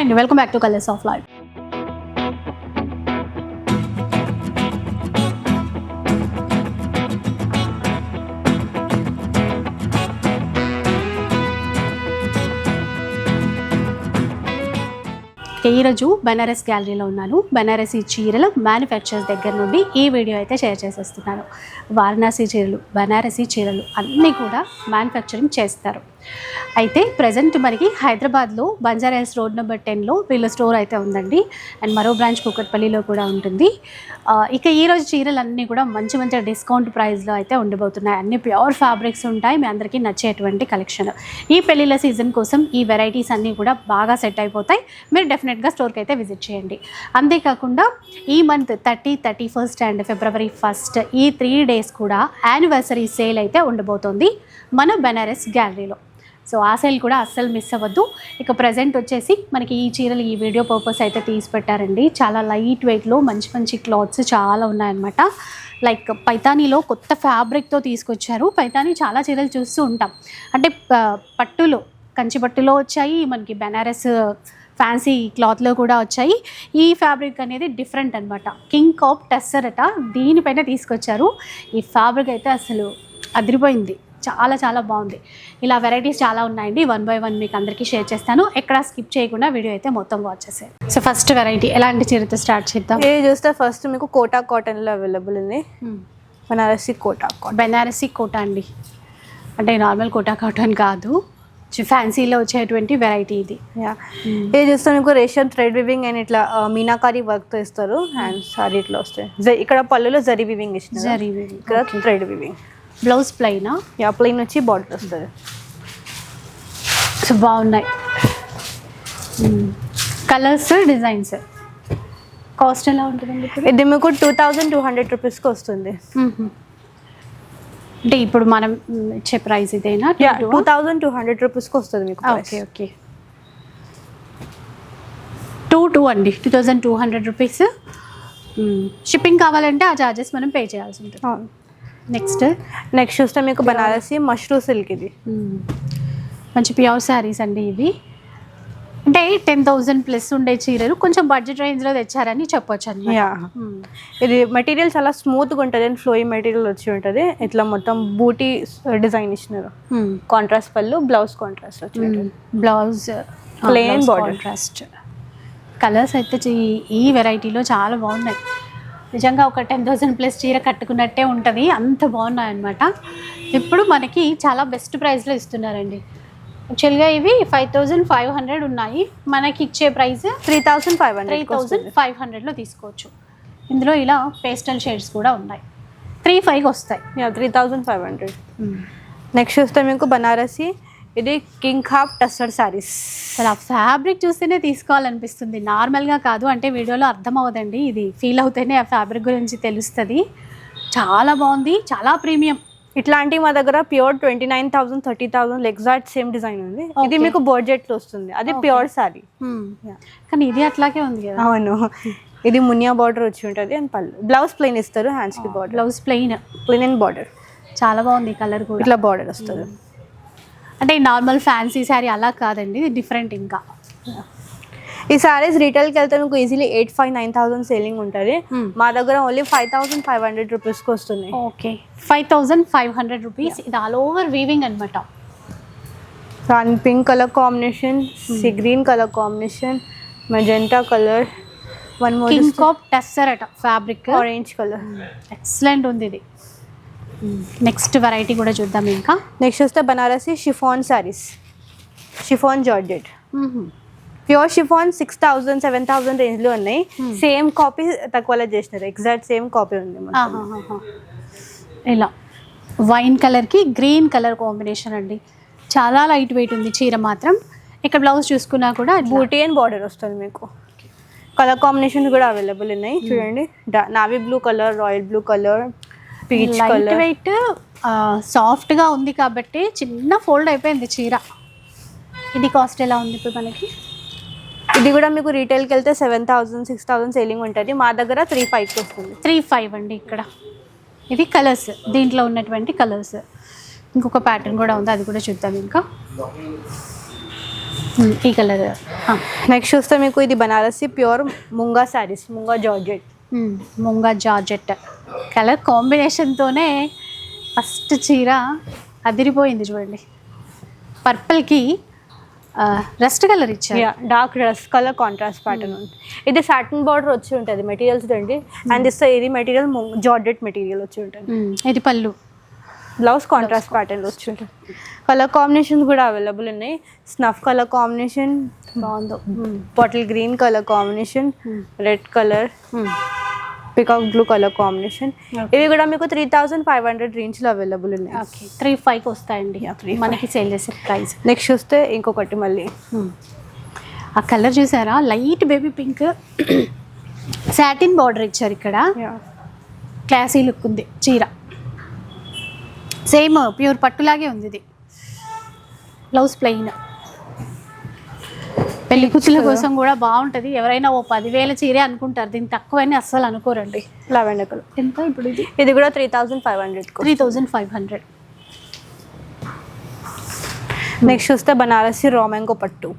Hi అండి, welcome back to colours of life. ఈరోజు బనారస్ గ్యాలరీలో ఉన్నాను. బనారసీ చీరల మ్యానుఫ్యాక్చరర్స్ దగ్గర నుండి ఈ వీడియో అయితే షేర్ చేసేస్తున్నాను. వారణాసి చీరలు, బనారసీ చీరలు అన్నీ కూడా మ్యానుఫ్యాక్చరింగ్ చేస్తారు. అయితే ప్రజెంట్ మనకి హైదరాబాద్లో బంజారాహిల్స్ రోడ్ నెంబర్ 10లో వీళ్ళ స్టోర్ అయితే ఉందండి. అండ్ మరో బ్రాంచ్ కూకట్పల్లిలో కూడా ఉంటుంది. ఇక ఈరోజు చీరలన్నీ కూడా మంచి మంచి డిస్కౌంట్ ప్రైస్లో అయితే ఉండబోతున్నాయి. అన్ని ప్యూర్ ఫ్యాబ్రిక్స్ ఉంటాయి. మీ అందరికీ నచ్చేటువంటి కలెక్షన్. ఈ పెళ్ళిళ్ళ సీజన్ కోసం ఈ వెరైటీస్ అన్నీ కూడా బాగా సెట్ అయిపోతాయి. మీరు డెఫినెట్గా స్టోర్కి అయితే విజిట్ చేయండి. అంతేకాకుండా ఈ మంత్ 30, 31 అండ్ February 1 ఈ 3 days కూడా యానివర్సరీ సేల్ అయితే ఉండబోతోంది మన బనారస్ గ్యాలరీలో. సో ఆ సేల్ కూడా అస్సలు మిస్ అవ్వద్దు. ఇక ప్రజెంట్ వచ్చేసి మనకి ఈ చీరలు ఈ వీడియో పర్పస్ అయితే తీసి పెట్టారండి. చాలా లైట్ వెయిట్లో మంచి మంచి క్లాత్స్ చాలా ఉన్నాయన్నమాట. లైక్ పైతానీలో కొత్త ఫ్యాబ్రిక్తో తీసుకొచ్చారు. పైతానీ చాలా చీరలు చూస్తూ ఉంటాం. అంటే పట్టులో, కంచి పట్టులో వచ్చాయి, మనకి బనారస్ ఫ్యాన్సీ క్లాత్లో కూడా వచ్చాయి. ఈ ఫ్యాబ్రిక్ అనేది డిఫరెంట్ అనమాట. కింగ్ కాప్ టెస్సర్ అట, దీనిపైన తీసుకొచ్చారు. ఈ ఫ్యాబ్రిక్ అయితే అసలు అదిరిపోయింది. చాలా చాలా బాగుంది. ఇలా వెరైటీస్ చాలా ఉన్నాయండి. 1 by 1 మీకు అందరికీ షేర్ చేస్తాను. ఎక్కడ స్కిప్ చేయకుండా వీడియో అయితే మొత్తం వాచ్ చేసేది. సో ఫస్ట్ వెరైటీ ఎలాంటి చీరతో స్టార్ట్ చేద్దాం? ఇది చూస్తే ఫస్ట్ మీకు కోటా కాటన్లో అవైలబుల్ ఉంది. బనారసి కోటా కాటన్. బనారసి కోటా అండి, అంటే నార్మల్ కోటా కాటన్ కాదు, ఫ్యాన్సీలో వచ్చేటువంటి వెరైటీ ఇది. ఇది చూస్తే మీకు రేషియన్ థ్రెడ్ వివింగ్ అండ్ ఇట్లా మీనాకారి వర్క్తో ఇస్తారు. అండ్ సారీ ఇట్లా వస్తాయి. ఇక్కడ పళ్ళులో జరీ వివింగ్ ఇచ్చిన, జరీ వివింగ్, ఇక్కడ థ్రెడ్ వివింగ్. బ్లౌజ్ ప్లెయినా? ప్లెయిన్ వచ్చి బార్డర్ వస్తుంది. సో బాగున్నాయి కలర్స్, డిజైన్స్. కాస్ట్ ఎలా ఉంటుందండి? ఇది మీకు 2200 రూపీస్కి వస్తుంది. అంటే ఇప్పుడు మనం ఇచ్చే ప్రైస్ ఇదేనా? 2200 రూపీస్కి వస్తుంది మీకు. ఓకే ఓకే, 2 అండి, 2200 రూపీస్. షిప్పింగ్ కావాలంటే ఆ ఛార్జెస్ మనం పే చేయాల్సి ఉంటుంది. నెక్స్ట్ చూస్తే మీకు బనారసి మష్రూ సిల్క్. ఇది మంచి ప్యూర్ శారీస్ అండి ఇవి. అంటే 10,000 ప్లస్ ఉండే చీరలు కొంచెం బడ్జెట్ రేంజ్లో తెచ్చారని చెప్పొచ్చు అండి. ఇది మెటీరియల్ చాలా స్మూత్గా ఉంటుంది అండ్ ఫ్లోయి మెటీరియల్ వచ్చి ఉంటుంది. ఇట్లా మొత్తం బూటీ డిజైన్ ఇచ్చినారు. కాంట్రాస్ట్ పళ్ళు, బ్లౌజ్ కాంట్రాస్ట్ వచ్చి, blouse plain border contrast. Colours అయితే ఈ వెరైటీలో చాలా బాగున్నాయి. నిజంగా ఒక 10,000 ప్లస్ చీర కట్టుకున్నట్టే ఉంటుంది, అంత బాగున్నాయి అన్నమాట. ఇప్పుడు మనకి చాలా బెస్ట్ ప్రైస్లో ఇస్తున్నారండి. యాక్చువల్గా ఇవి 5,500 ఉన్నాయి, మనకి ఇచ్చే ప్రైస్ 3,500లో తీసుకోవచ్చు. ఇందులో ఇలా పేస్టల్ షేడ్స్ కూడా ఉన్నాయి. 3,500 వస్తాయి. 3,500. నెక్స్ట్ చూస్తే మీకు బనారసి, ఇది కింగ్ కాప్ టస్సర్ శారీస్. అసలు ఆ ఫ్యాబ్రిక్ చూస్తేనే తీసుకోవాలనిపిస్తుంది, నార్మల్గా కాదు. అంటే వీడియోలో అర్థం అవ్వదండి, ఇది ఫీల్ అవుతేనే ఆ ఫ్యాబ్రిక్ గురించి తెలుస్తుంది. చాలా బాగుంది, చాలా ప్రీమియం. ఇట్లాంటివి మా దగ్గర ప్యూర్ 29,000, 30,000 ఎగ్జాక్ట్ సేమ్ డిజైన్ ఉంది. ఇది మీకు బడ్జెట్లో వస్తుంది, అది ప్యూర్ శారీ. కానీ ఇది అట్లాగే ఉంది కదా. అవును, ఇది మునియా బార్డర్ వచ్చి ఉంటుంది అండ్ పళ్ళు. బ్లౌజ్ ప్లెయిన్ ఇస్తారు, హ్యాండ్స్కి border. Blouse plain and border చాలా బాగుంది. కలర్ కూడా ఇట్లా బార్డర్ వస్తుంది. అంటే నార్మల్ ఫ్యాన్సీ శారీ అలా కాదండి, ఇది డిఫరెంట్. ఇంకా ఈ శారీస్ రీటైల్కి వెళ్తే మీకు ఈజీలీ 8,500-9,000 సేలింగ్ ఉంటుంది. మా దగ్గర ఓన్లీ 5,500 రూపీస్కి వస్తుంది. Okay, 5,500 rupees. ఇది ఆల్ ఓవర్ వీవింగ్ అనమాట. And pink colour combination, sea green colour combination, magenta colour, one more కింగ్ కాప్ టెస్సర్ అట ఫ్యాబ్రిక్, ఆరెంజ్ కలర్. ఎక్సలెంట్ ఉంది ఇది. నెక్స్ట్ వెరైటీ కూడా చూద్దాం. ఇంకా నెక్స్ట్ వస్తే Banarasi chiffon saris, chiffon georgette. Pure chiffon 6,000, 7,000 రేంజ్లో ఉన్నాయి. సేమ్ కాపీ తక్కువలో చేసినారు, ఎగ్జాక్ట్ సేమ్ కాపీ ఉంది. ఇలా వైన్ కలర్కి గ్రీన్ కలర్ కాంబినేషన్ అండి. చాలా లైట్ వెయిట్ ఉంది చీర మాత్రం. ఇక్కడ బ్లౌజ్ చూసుకున్నా కూడా బూటీ అండ్ బార్డర్ వస్తుంది మీకు. కలర్ కాంబినేషన్ కూడా అవైలబుల్ ఉన్నాయి. చూడండి, navy blue colour, royal blue colour, peach colour. Light weight సాఫ్ట్గా ఉంది కాబట్టి చిన్న ఫోల్డ్ అయిపోయింది చీర. ఇది కాస్ట్ ఎలా ఉంది ఇప్పుడు మనకి? ఇది కూడా మీకు రీటైల్కి వెళ్తే 7,000, 6,000 సేలింగ్ ఉంటుంది. మా దగ్గర 3,500 వస్తుంది. 3,500 అండి ఇక్కడ. ఇది కలర్స్, దీంట్లో ఉన్నటువంటి కలర్స్. ఇంకొక ప్యాటర్న్ కూడా ఉంది, అది కూడా చూద్దాం. ఇంకా ఈ కలర్ నెక్స్ట్ చూస్తే మీకు ఇది Banarasi pure Munga saris, Munga georgette. Munga georgette colour కాంబినేషన్తోనే ఫస్ట్ చీర అదిరిపోయింది చూడండి. పర్పుల్కి రస్ట్ కలర్ ఇచ్చారు. Dark rust colour contrast pattern ఉంది. ఇది సాటిన్ బార్డర్ వచ్చి ఉంటుంది మెటీరియల్స్ అండి. అండ్ ఇది మెటీరియల్ జార్జెట్ మెటీరియల్ వచ్చి ఉంటుంది. ఇది పళ్ళు, బ్లౌజ్ కాంట్రాస్ట్ ప్యాటర్న్ వచ్చి ఉంటుంది. కలర్ కాంబినేషన్స్ కూడా అవైలబుల్ ఉన్నాయి. స్నఫ్ కలర్ కాంబినేషన్ బాగుందో, bottle green colour combination, red colour, peacock blue colour combination. ఇవి కూడా మీకు 3500 రేంజ్లో అవైలబుల్ ఉన్నాయి. ఓకే 35కి వస్తాయండి మనకి సేల్ చేసే ప్రైస్. నెక్స్ట్ చూస్తే ఇంకొకటి మళ్ళీ ఆ కలర్ చూసారా, light baby pink, satin border ఇచ్చారు ఇక్కడ. క్లాసీ లుక్ ఉంది చీర, సేమ్ ప్యూర్ పట్టులాగే ఉంది. ఇది బ్లౌజ్ ప్లెయిన్, పెళ్లి కూతుళ్ళ కోసం కూడా బాగుంటుంది. ఎవరైనా ఓ 10,000 చీరే అనుకుంటారు, దీనికి తక్కువని అస్సలు అనుకోరండి. లావెండర్ కలర్ ఎంత ఇప్పుడు ఇది? ఇది కూడా 3500. 3500. నెక్స్ట్ చూస్తే బనారసి రా మ్యాంగో పట్టు.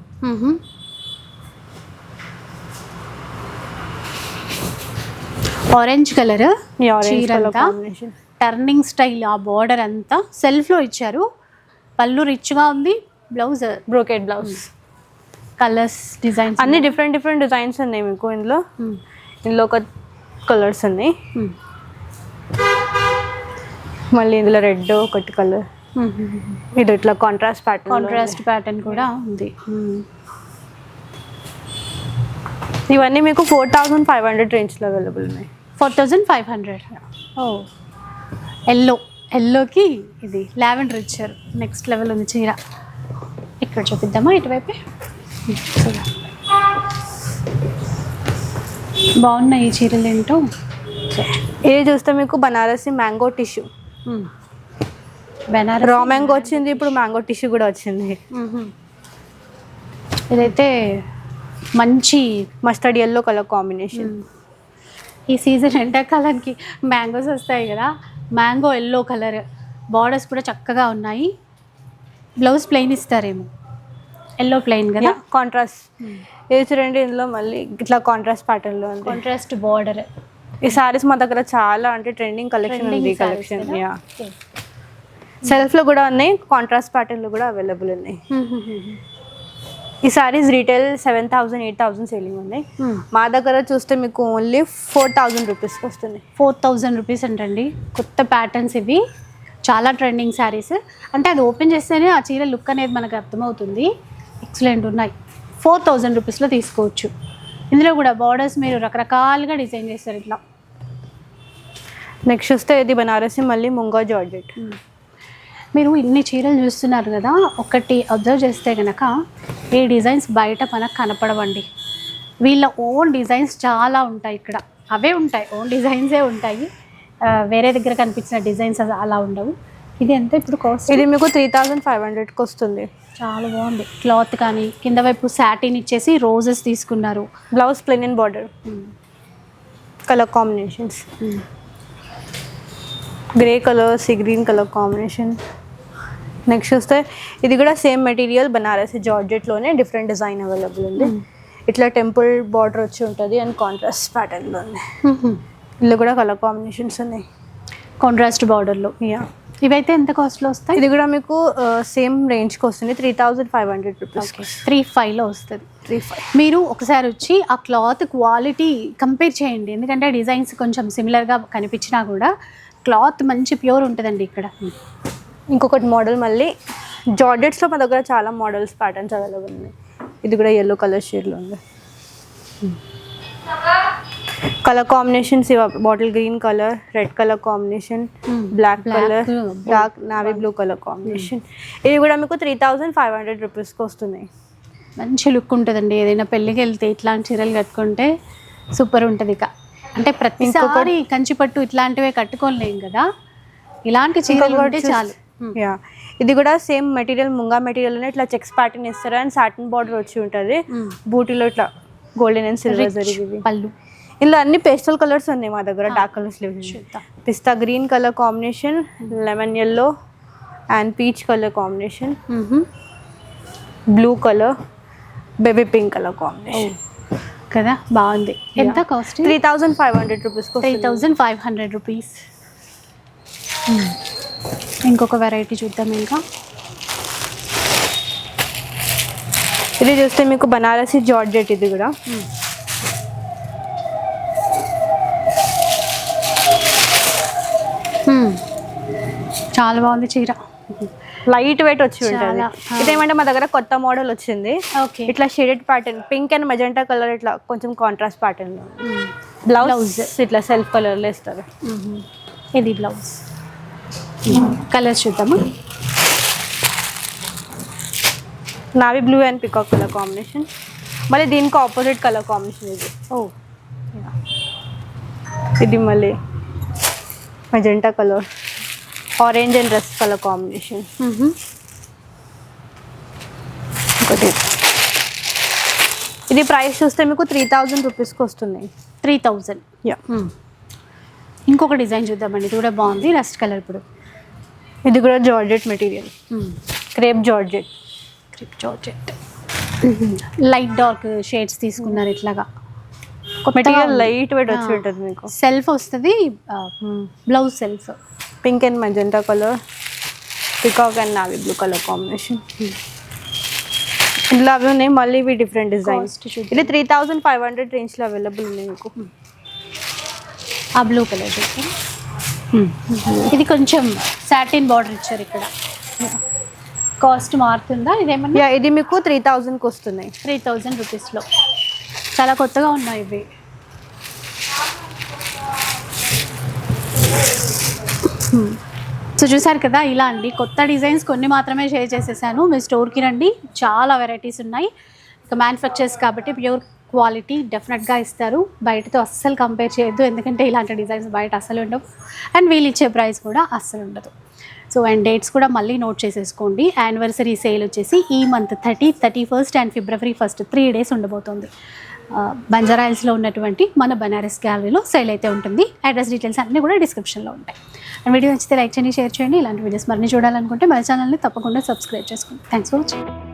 ఆరెంజ్ కలర్ ఆరెంజ్ కలర్ చీర, కాంబినేషన్, టర్నింగ్ స్టైల్. ఆ బార్డర్ అంతా సెల్ఫ్లో ఇచ్చారు. పళ్ళు రిచ్గా ఉంది. Blouse brocade blouse. Colours designs అన్ని డిఫరెంట్ డిజైన్స్ ఉన్నాయి మీకు ఇందులో. ఇందులో ఒక కలర్స్ ఉన్నాయి. మళ్ళీ ఇందులో రెడ్ ఒకటి కలర్. ఇది ఇట్లా కాంట్రాస్ట్ ప్యాటర్న్ కూడా ఉంది. ఇవన్నీ మీకు 4500 రేంజ్లో అవైలబుల్ ఉన్నాయి. 4500. ఓ ఎల్లోకి ఇది లావెండర్ ఇచ్చారు. నెక్స్ట్ లెవెల్ ఉంది చీర. ఇక్కడ చూపిద్దామా, ఇటువైపే బాగున్నాయి ఈ చీరలు ఏంటో. ఇది చూస్తే మీకు Banarasi mango tissue. Banaras raw mango వచ్చింది, ఇప్పుడు మ్యాంగో టిష్యూ కూడా వచ్చింది. ఇదైతే మంచి మస్టర్డ్ ఎల్లో కలర్ కాంబినేషన్. ఈ సీజన్ ఎండాకాలానికి మ్యాంగోస్ వస్తాయి కదా, మ్యాంగో ఎల్లో కలర్. బార్డర్స్ కూడా చక్కగా ఉన్నాయి. బ్లౌజ్ ప్లెయిన్ ఇస్తారేమో, ఎల్లో ప్లెయిన్ కదా. కాంట్రాస్ట్ ఇది చూడండి, ఇందులో మళ్ళీ ఇట్లా కాంట్రాస్ట్ ప్యాటర్న్లో ఉంది. Contrast border. ఈ సారీస్ మా దగ్గర చాలా అంటే ట్రెండింగ్ కలెక్షన్ ఉంది. కలెక్షన్ సెల్ఫ్లో కూడా ఉన్నాయి, కాంట్రాస్ట్ ప్యాటర్న్లో కూడా అవైలబుల్ ఉన్నాయి. ఈ సారీస్ రీటైల్ 7000 8000 సేలింగ్ ఉన్నాయి. మా దగ్గర చూస్తే మీకు ఓన్లీ 4000 రూపీస్కి వస్తుంది. 4000 రూపీస్ అంటండి. కొత్త ప్యాటర్న్స్ ఇవి, చాలా ట్రెండింగ్ శారీస్. అంటే అది ఓపెన్ చేస్తేనే ఆ చీర లుక్ అనేది మనకు అర్థమవుతుంది. ఎక్సలెంట్ ఉన్నాయి. 4000 రూపీస్లో తీసుకోవచ్చు. ఇందులో కూడా బార్డర్స్ మీరు రకరకాలుగా డిజైన్ చేస్తారు ఇట్లా. నెక్స్ట్ చూస్తే ఇది బనారసి మళ్ళీ ముంగా జార్జెట్. మీరు ఇన్ని చీరలు చూస్తున్నారు కదా, ఒకటి అబ్జర్వ్ చేస్తే కనుక ఈ డిజైన్స్ బయట మనకు కనపడవండి. వీళ్ళ ఓన్ డిజైన్స్ చాలా ఉంటాయి ఇక్కడ. అవే ఉంటాయి, ఓన్ డిజైన్సే ఉంటాయి. వేరే దగ్గర కనిపించిన డిజైన్స్ అలా ఉండవు. ఇది ఎంత ఇప్పుడు కాస్ట్? ఇది మీకు 3500కి వస్తుంది. చాలా బాగుంది క్లాత్. కానీ కింద వైపు సాటిన్ ఇచ్చేసి రోజెస్ తీసుకున్నారు. Blouse plain border. Colour combinations grey colour, sea green colour combination. Next చూస్తే ఇది కూడా సేమ్ మెటీరియల్ బనారసి జార్జెట్లోనే డిఫరెంట్ డిజైన్ అవైలబుల్ ఉంది. ఇట్లా టెంపుల్ బార్డర్ వచ్చి ఉంటుంది అండ్ కాంట్రాస్ట్ ప్యాటర్న్లో ఉంది. ఇందులో కూడా కలర్ కాంబినేషన్స్ ఉన్నాయి కాంట్రాస్ట్ బార్డర్లో. ఇవైతే ఎంత కాస్ట్లో వస్తాయి? ఇది కూడా మీకు సేమ్ రేంజ్కి వస్తుంది. 3500 రూపీస్. 35లో వస్తుంది. 35. మీరు ఒకసారి వచ్చి ఆ క్లాత్ క్వాలిటీ కంపేర్ చేయండి. ఎందుకంటే డిజైన్స్ కొంచెం సిమిలర్గా కనిపించినా కూడా క్లాత్ మంచి ప్యూర్ ఉంటుందండి ఇక్కడ. ఇంకొకటి మోడల్ మళ్ళీ జార్జెట్స్లో మా దగ్గర చాలా మోడల్స్ ప్యాటర్న్స్ అవైలబుల్ ఉన్నాయి. ఇది కూడా ఎల్లో కలర్ షేడ్లో ఉంది. Colour combinations bottle green colour, red colour combination, black colour, dark navy blue colour combination. ఇవి కూడా మీకు 3500 రూపీస్కి వస్తున్నాయి. మంచి లుక్ ఉంటుందండి. ఏదైనా పెళ్ళికి వెళ్తే ఇట్లాంటి చీరలు కట్టుకుంటే సూపర్ ఉంటుంది. ఇక అంటే ప్రతిసారి కంచిపట్టు ఇట్లాంటివే కట్టుకోలేం కదా, ఇలాంటి చీరలు ఉంటే చాలు. ఇది కూడా సేమ్ మెటీరియల్ ముంగా మెటీరియల్ ఇట్లా చెక్స్ ప్యాటర్న్ ఇస్తారు అండ్ సాటిన్ బార్డర్ వచ్చి ఉంటుంది. బూటీలో ఇట్లా గోల్డెన్ అండ్ సిల్వర్ జరిగింది పళ్ళు. ఇందులో అన్ని పేస్టల్ కలర్స్ ఉన్నాయి మా దగ్గర. డార్క్ కలర్స్ లేవు. Pista green colour combination, lemon yellow and peach colour combination, blue colour, baby pink colour combination కదా, బాగుంది. ఎంత కాస్ట్? 3500 రూపీస్. 3500 రూపీస్. ఇంకొక వెరైటీ చూద్దాం. ఇంకా ఇది చూస్తే మీకు బనారసి జార్జెట్, ఇది కూడా చాలా బాగుంది చీర. లైట్ వెయిట్ వచ్చి ఉంటుంది. ఇదేమంటే మా దగ్గర కొత్త మోడల్ వచ్చింది. ఓకే, ఇట్లా shaded pattern, pink and magenta colour, ఇట్లా కొంచెం కాంట్రాస్ట్ ప్యాటర్న్. బ్లౌజ్ ఇట్లా సెల్ఫ్ కలర్లో ఇస్తారు. ఇది బ్లౌజ్. కలర్స్ చూద్దాము. Navy blue and peacock colour combination. మళ్ళీ దీనికి ఆపోజిట్ కలర్ కాంబినేషన్ ఇది. ఇది మళ్ళీ magenta colour, orange and rust colour combination. ఒకటి ఇది ప్రైస్ చూస్తే మీకు 3000 రూపీస్కి వస్తుంది. 3000. యా. ఇంకొక డిజైన్ చూద్దామండి, ఇది కూడా బాగుంది. Rust colour. ఇప్పుడు ఇది కూడా georgette material, crepe georgette. Light dark shades తీసుకున్నారు. ఇట్లాగా మెటీరియల్ లైట్ వెయిట్ వచ్చి ఉంటుంది. మీకు సెల్ఫ్ వస్తుంది, blouse self. Pink and magenta colour, peacock and navy blue colour combination. ఇందులో అవి ఉన్నాయి. మళ్ళీ ఇవి డిఫరెంట్ డిజైన్స్. ఇది 3500 రేంజ్లో అవైలబుల్ ఉన్నాయి మీకు. ఆ బ్లూ కలర్ చూస్తే ఇది కొంచెం సాటిన్ బార్డర్ ఇచ్చారు. ఇక్కడ కాస్ట్ మారుతుందా? ఇదేమన్నా? ఇది మీకు 3000కి వస్తున్నాయి. 3000 రూపీస్లో. చాలా కొత్తగా ఉన్నాయి ఇవి. సో చూసారు కదా, ఇలా అండి కొత్త డిజైన్స్ కొన్ని మాత్రమే షేర్ చేసేసాను. మీ స్టోర్కి రండి, చాలా వెరైటీస్ ఉన్నాయి. ఇక మ్యానుఫ్యాక్చర్స్ కాబట్టి ప్యూర్ క్వాలిటీ డెఫినెట్గా ఇస్తారు. బయటతో అస్సలు కంపేర్ చేయొద్దు, ఎందుకంటే ఇలాంటి డిజైన్స్ బయట అస్సలు ఉండవు. అండ్ వీళ్ళు ఇచ్చే ప్రైస్ కూడా అస్సలు ఉండదు. సో అండ్ డేట్స్ కూడా మళ్ళీ నోట్ చేసేసుకోండి. యానివర్సరీ సేల్ వచ్చేసి ఈ మంత్ 30, 31 అండ్ February 1 3 days ఉండబోతుంది. బంజారా హిల్స్లో ఉన్నటువంటి మన బనారస్ గ్యాలరీలో సేల్ అయితే ఉంటుంది. అడ్రస్ డీటెయిల్స్ అన్నీ కూడా డిస్క్రిప్షన్లో ఉంటాయి. అండ్ వీడియో నచ్చితే లైక్ చేయండి, షేర్ చేయండి. ఇలాంటి వీడియోస్ మరిన్ని చూడాలనుకుంటే మన ఛానల్ని తప్పకుండా సబ్స్క్రైబ్ చేసుకోండి. Thanks for watching.